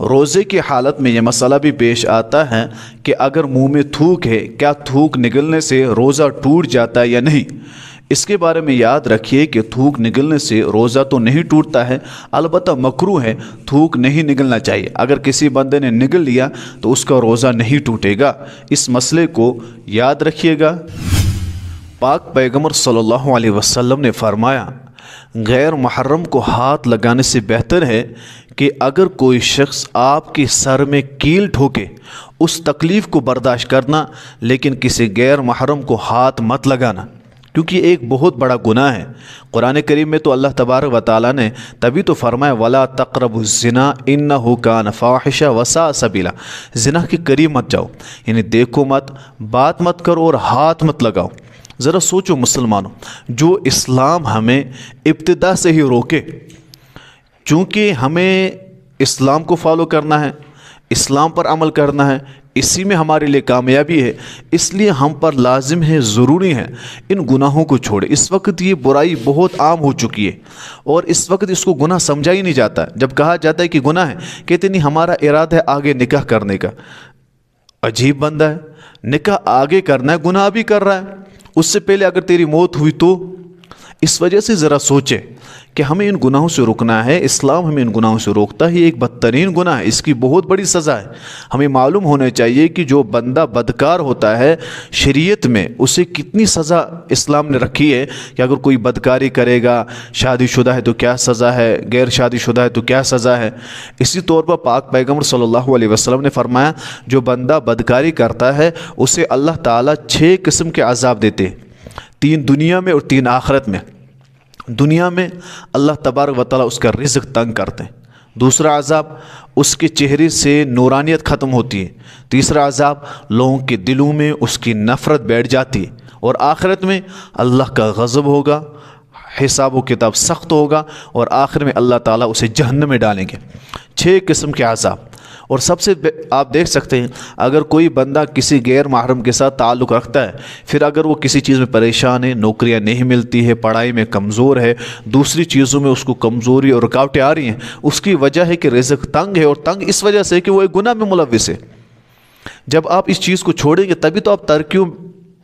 روزے کی حالت میں یہ مسئلہ بھی پیش آتا ہے کہ اگر منہ میں تھوک ہے کیا تھوک نگلنے سے روزہ ٹوٹ جاتا ہے یا نہیں۔ اس کے بارے میں یاد رکھیے کہ تھوک نگلنے سے روزہ تو نہیں ٹوٹتا ہے، البتہ مکروہ ہے، تھوک نہیں نگلنا چاہیے۔ اگر کسی بندے نے نگل لیا تو اس کا روزہ نہیں ٹوٹے گا، اس مسئلے کو یاد رکھیے گا۔ پاک پیغمبر صلی اللہ علیہ وسلم نے فرمایا، غیر محرم کو ہاتھ لگانے سے بہتر ہے کہ اگر کوئی شخص آپ کے سر میں کیل ٹھوکے اس تکلیف کو برداشت کرنا، لیکن کسی غیر محرم کو ہاتھ مت لگانا، کیونکہ یہ ایک بہت بڑا گناہ ہے۔ قرآن کریم میں تو اللہ تبارک و تعالیٰ نے تبھی تو فرمایا وَلَا تَقْرَبُوا الزِّنَا إِنَّهُ كَانَ فَاحِشًا وَسَاءَ سَبِيلًا، زنا کے قریب مت جاؤ، یعنی دیکھو مت، بات مت کرو اور ہاتھ مت لگاؤ۔ ذرا سوچو مسلمانوں، جو اسلام ہمیں ابتدا سے ہی روکے، چونکہ ہمیں اسلام کو فالو کرنا ہے، اسلام پر عمل کرنا ہے، اسی میں ہمارے لیے کامیابی ہے، اس لیے ہم پر لازم ہے، ضروری ہے ان گناہوں کو چھوڑے۔ اس وقت یہ برائی بہت عام ہو چکی ہے اور اس وقت اس کو گناہ سمجھا ہی نہیں جاتا۔ جب کہا جاتا ہے کہ گناہ ہے، کہتے نہیں ہمارا ارادہ ہے آگے نکاح کرنے کا۔ عجیب بندہ ہے، نکاح آگے کرنا ہے، گناہ بھی کر رہا ہے، اس سے پہلے اگر تیری موت ہوئی تو۔ اس وجہ سے ذرا سوچے کہ ہمیں ان گناہوں سے رکنا ہے، اسلام ہمیں ان گناہوں سے روکتا ہے، یہ ایک بدترین گناہ ہے، اس کی بہت بڑی سزا ہے۔ ہمیں معلوم ہونا چاہیے کہ جو بندہ بدکار ہوتا ہے شریعت میں اسے کتنی سزا اسلام نے رکھی ہے، کہ اگر کوئی بدکاری کرے گا، شادی شدہ ہے تو کیا سزا ہے، غیر شادی شدہ ہے تو کیا سزا ہے۔ اسی طور پر پاک پیغمبر صلی اللہ علیہ وسلم نے فرمایا جو بندہ بدکاری کرتا ہے اسے اللہ تعالیٰ 6 قسم کے عذاب دیتے ہیں، 3 دنیا میں اور 3 آخرت میں۔ دنیا میں اللہ تبارک و تعالیٰ اس کا رزق تنگ کرتے ہیں، دوسرا عذاب اس کے چہرے سے نورانیت ختم ہوتی ہے، تیسرا عذاب لوگوں کے دلوں میں اس کی نفرت بیٹھ جاتی ہے، اور آخرت میں اللہ کا غضب ہوگا، حساب و کتاب سخت ہوگا، اور آخر میں اللہ تعالیٰ اسے جہنم میں ڈالیں گے۔ 6 قسم کے عذاب۔ اور سب سے آپ دیکھ سکتے ہیں اگر کوئی بندہ کسی غیر محرم کے ساتھ تعلق رکھتا ہے، پھر اگر وہ کسی چیز میں پریشان ہے، نوکریاں نہیں ملتی ہے، پڑھائی میں کمزور ہے، دوسری چیزوں میں اس کو کمزوری اور رکاوٹیں آ رہی ہیں، اس کی وجہ ہے کہ رزق تنگ ہے، اور تنگ اس وجہ سے کہ وہ ایک گناہ میں ملوث ہے۔ جب آپ اس چیز کو چھوڑیں گے تبھی تو آپ ترقیوں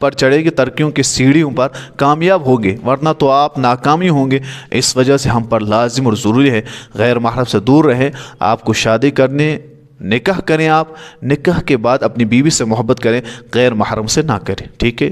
پر چڑھے گے، ترقیوں کی سیڑھیوں پر کامیاب ہوگے، ورنہ تو آپ ناکامی ہوں گے۔ اس وجہ سے ہم پر لازم اور ضروری ہے غیر محرم سے دور رہیں۔ آپ کو شادی کرنے نکاح کریں، آپ نکاح کے بعد اپنی بیوی سے محبت کریں، غیر محرم سے نہ کریں، ٹھیک ہے۔